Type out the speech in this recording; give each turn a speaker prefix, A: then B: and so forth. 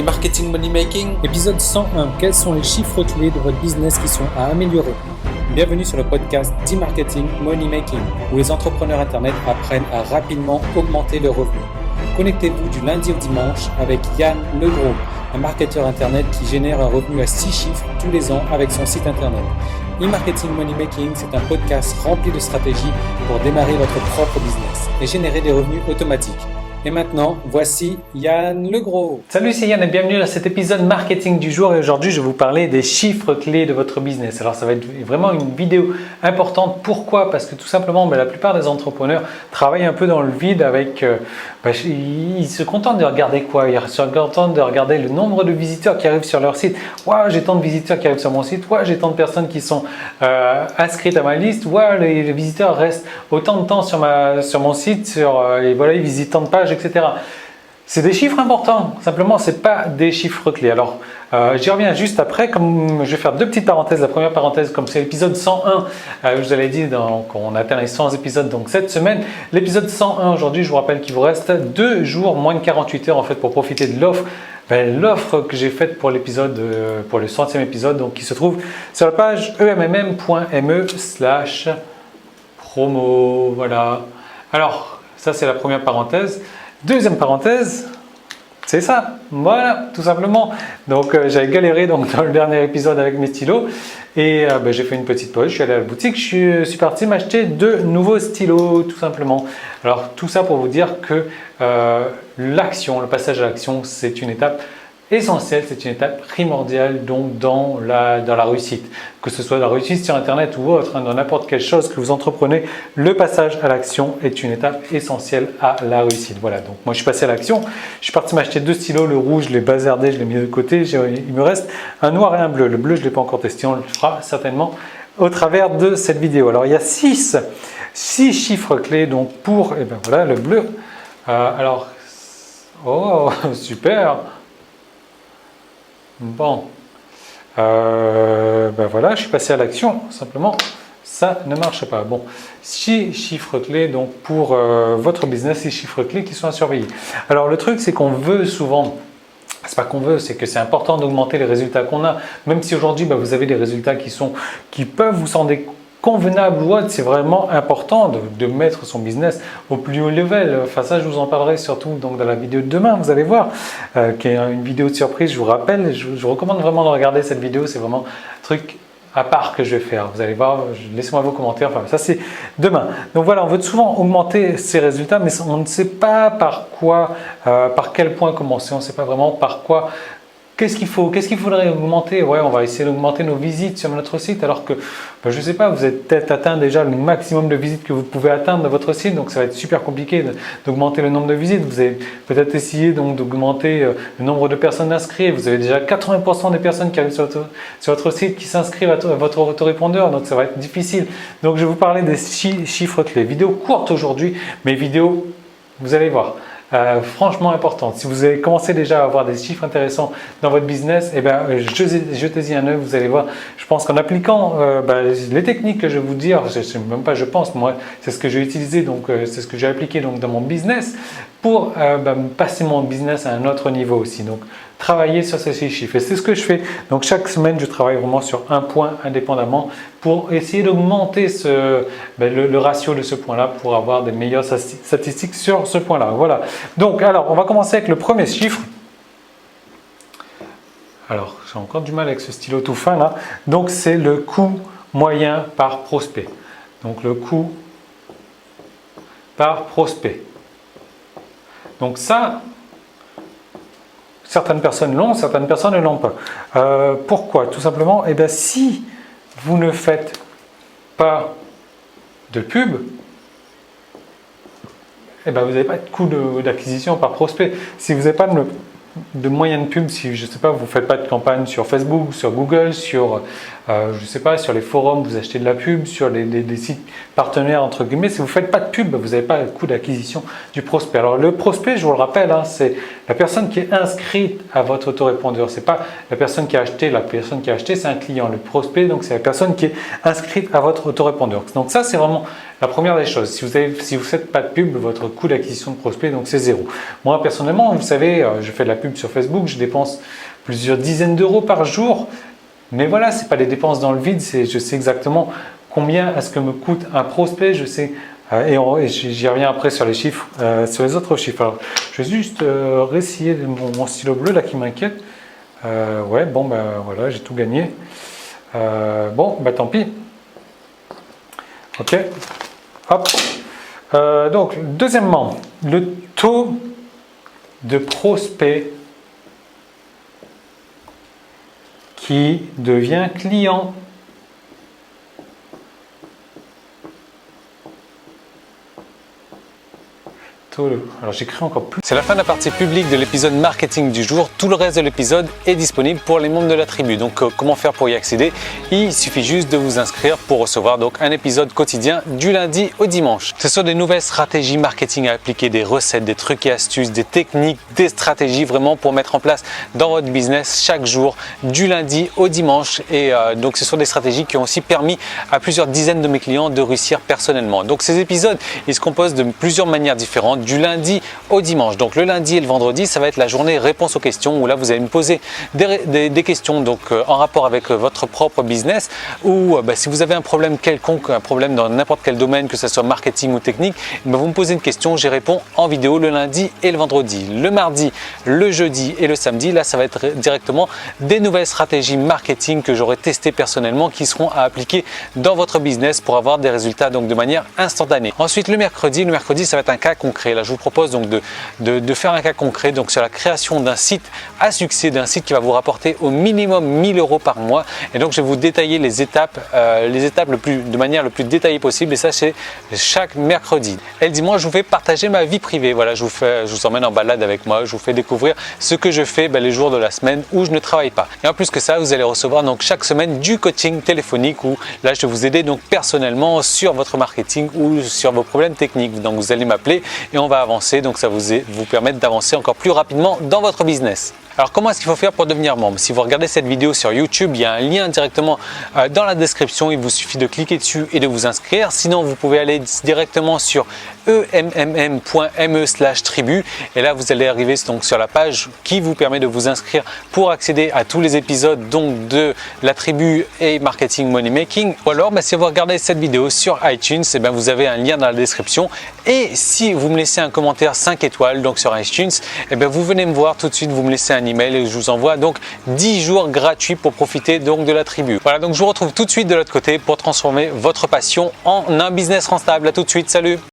A: E-marketing Money Making.
B: Épisode 101. Quels sont les chiffres clés de votre business qui sont à améliorer? Bienvenue sur le podcast d'E-marketing Money Making, où les entrepreneurs Internet apprennent à rapidement augmenter leurs revenus. Connectez-vous du lundi au dimanche avec Yann Legros, un marketeur Internet qui génère un revenu à 6 chiffres tous les ans avec son site Internet. E-marketing Money Making, c'est un podcast rempli de stratégies pour démarrer votre propre business et générer des revenus automatiques. Et maintenant, voici Yann Legros.
C: Salut, c'est Yann et bienvenue dans cet épisode marketing du jour. Et aujourd'hui, je vais vous parler des chiffres clés de votre business. Alors, ça va être vraiment une vidéo importante. Pourquoi? Parce que tout simplement, la plupart des entrepreneurs travaillent un peu dans le vide avec… ils se contentent de regarder quoi? Ils se contentent de regarder le nombre de visiteurs qui arrivent sur leur site. Waouh, j'ai tant de visiteurs qui arrivent sur mon site. Waouh, j'ai tant de personnes qui sont inscrites à ma liste. Waouh, les visiteurs restent autant de temps sur mon site. Et voilà, ils visitent tant de pages, etc. C'est des chiffres importants, simplement ce n'est pas des chiffres clés. Alors j'y reviens juste après, comme je vais faire deux petites parenthèses. La première parenthèse, comme c'est l'épisode 101, je vous avais dit qu'on atteint les 100 épisodes donc cette semaine. L'épisode 101 aujourd'hui, je vous rappelle qu'il vous reste 2 jours, moins de 48 heures en fait pour profiter de l'offre. L'offre que j'ai faite pour l'épisode, pour le 100e épisode, donc qui se trouve sur la page emmm.me/promo. Voilà. Alors, ça c'est la première parenthèse. Deuxième parenthèse, c'est ça, voilà, tout simplement. Donc j'avais galéré dans le dernier épisode avec mes stylos et j'ai fait une petite pause, je suis allé à la boutique, je suis parti m'acheter 2 nouveaux stylos, tout simplement. Alors tout ça pour vous dire que l'action, le passage à l'action, c'est une étape essentielle, c'est une étape primordiale donc dans la réussite. Que ce soit la réussite sur Internet ou autre, dans n'importe quelle chose que vous entreprenez, le passage à l'action est une étape essentielle à la réussite. Voilà, donc moi je suis passé à l'action, je suis parti m'acheter 2 stylos, le rouge je l'ai bazardé, je l'ai mis de côté, il me reste un noir et un bleu. Le bleu je ne l'ai pas encore testé, on le fera certainement au travers de cette vidéo. Alors il y a 6 chiffres clés donc pour, voilà le bleu. Oh super. Bon, voilà, je suis passé à l'action, simplement, ça ne marche pas. Bon, 6 chiffres clés donc pour votre business, 6 chiffres clés qui sont à surveiller. Alors le truc, c'est qu'on veut souvent, c'est pas qu'on veut, c'est que c'est important d'augmenter les résultats qu'on a. Même si aujourd'hui, vous avez des résultats qui peuvent vous sembler convenable ou autre, c'est vraiment important de mettre son business au plus haut level. Enfin ça, je vous en parlerai surtout donc dans la vidéo de demain, vous allez voir, qui est une vidéo de surprise, je vous rappelle, je vous recommande vraiment de regarder cette vidéo, c'est vraiment un truc à part que je vais faire. Vous allez voir, laissez-moi vos commentaires, enfin ça c'est demain. Donc voilà, on veut souvent augmenter ses résultats, mais on ne sait pas par quoi, par quel point commencer, on ne sait pas vraiment par quoi. Qu'est-ce qu'il faudrait augmenter? Ouais, on va essayer d'augmenter nos visites sur notre site alors que, je ne sais pas, vous avez peut-être atteint déjà le maximum de visites que vous pouvez atteindre dans votre site, donc ça va être super compliqué d'augmenter le nombre de visites. Vous avez peut-être essayé donc d'augmenter le nombre de personnes inscrites. Vous avez déjà 80% des personnes qui arrivent sur votre site qui s'inscrivent à votre autorépondeur, donc ça va être difficile. Donc je vais vous parler des chiffres clés. Vidéo courte aujourd'hui, mais vidéo, vous allez voir. Franchement importante. Si vous avez commencé déjà à avoir des chiffres intéressants dans votre business, jetez-y un œil, vous allez voir. Je pense qu'en appliquant les techniques que je vais vous dire, même pas je pense, moi c'est ce que j'ai utilisé, donc c'est ce que j'ai appliqué donc, dans mon business pour passer mon business à un autre niveau aussi. Donc travailler sur ces 6 chiffres. Et c'est ce que je fais. Donc chaque semaine, je travaille vraiment sur un point indépendamment pour essayer d'augmenter le ratio de ce point-là pour avoir des meilleures statistiques sur ce point-là. Voilà. Donc, alors, on va commencer avec le premier chiffre. Alors, j'ai encore du mal avec ce stylo tout fin là. Donc, c'est le coût moyen par prospect. Donc, le coût par prospect. Donc, ça, certaines personnes l'ont, certaines personnes ne l'ont pas. Pourquoi? Tout simplement, si vous ne faites pas de pub, vous n'avez pas de coût d'acquisition par prospect. Si vous n'avez pas de moyens de pub, si je ne sais pas, vous ne faites pas de campagne sur Facebook, sur Google, sur je sais pas, sur les forums, vous achetez de la pub, sur des sites partenaires entre guillemets, si vous ne faites pas de pub, vous n'avez pas le coût d'acquisition du prospect. Alors le prospect, je vous le rappelle, c'est la personne qui est inscrite à votre autorépondeur. C'est pas la personne qui a acheté. La personne qui a acheté, c'est un client. Le prospect, donc c'est la personne qui est inscrite à votre autorépondeur. Donc ça, c'est vraiment la première des choses. Si vous ne faites pas de pub, votre coût d'acquisition de prospect, donc c'est zéro. Moi, personnellement, vous savez, je fais de la pub sur Facebook, je dépense plusieurs dizaines d'euros par jour. Mais voilà, ce n'est pas des dépenses dans le vide. Je sais exactement combien est-ce que me coûte un prospect. Je sais, et j'y reviens après sur les chiffres, sur les autres chiffres. Alors, je vais juste réessayer mon stylo bleu là qui m'inquiète. Ouais, bon, ben voilà, j'ai tout gagné. Bon, ben tant pis. Ok. Hop. Donc, deuxièmement, le taux de prospect qui devient client. Alors j'écris encore plus.
A: C'est la fin de la partie publique de l'épisode marketing du jour. Tout le reste de l'épisode est disponible pour les membres de la tribu. Donc comment faire pour y accéder? Il suffit juste de vous inscrire pour recevoir donc un épisode quotidien du lundi au dimanche. Ce sont des nouvelles stratégies marketing à appliquer, des recettes, des trucs et astuces, des techniques, des stratégies vraiment pour mettre en place dans votre business chaque jour du lundi au dimanche. Et donc ce sont des stratégies qui ont aussi permis à plusieurs dizaines de mes clients de réussir personnellement. Donc ces épisodes, ils se composent de plusieurs manières différentes, du lundi au dimanche. Donc le lundi et le vendredi, ça va être la journée réponse aux questions où là vous allez me poser des questions donc en rapport avec votre propre business ou si vous avez un problème quelconque, un problème dans n'importe quel domaine, que ce soit marketing ou technique, vous me posez une question, j'y réponds en vidéo le lundi et le vendredi. Le mardi, le jeudi et le samedi, là ça va être directement des nouvelles stratégies marketing que j'aurai testées personnellement qui seront à appliquer dans votre business pour avoir des résultats donc de manière instantanée. Ensuite le mercredi ça va être un cas concret. Là, je vous propose donc de faire un cas concret donc sur la création d'un site à succès, d'un site qui va vous rapporter au minimum 1000 € par mois. Et donc, je vais vous détailler les étapes de manière le plus détaillée possible. Et ça, c'est chaque mercredi. Et le dimanche, je vous fais partager ma vie privée. Voilà, je vous emmène en balade avec moi. Je vous fais découvrir ce que je fais les jours de la semaine où je ne travaille pas. Et en plus que ça, vous allez recevoir donc chaque semaine du coaching téléphonique où là, je vais vous aider donc personnellement sur votre marketing ou sur vos problèmes techniques. Donc, vous allez m'appeler et on va avancer, donc ça vous permettre d'avancer encore plus rapidement dans votre business. Alors comment est-ce qu'il faut faire pour devenir membre? Si vous regardez cette vidéo sur YouTube, il y a un lien directement dans la description, il vous suffit de cliquer dessus et de vous inscrire. Sinon, vous pouvez aller directement sur emmm.me/tribu et là vous allez arriver donc sur la page qui vous permet de vous inscrire pour accéder à tous les épisodes donc de la tribu et marketing money making. Ou alors si vous regardez cette vidéo sur iTunes, vous avez un lien dans la description et si vous me laissez un commentaire 5 étoiles donc sur iTunes, vous venez me voir tout de suite, vous me laissez un email et je vous envoie donc 10 jours gratuits pour profiter donc de la tribu. Voilà, donc je vous retrouve tout de suite de l'autre côté pour transformer votre passion en un business rentable. À tout de suite, salut.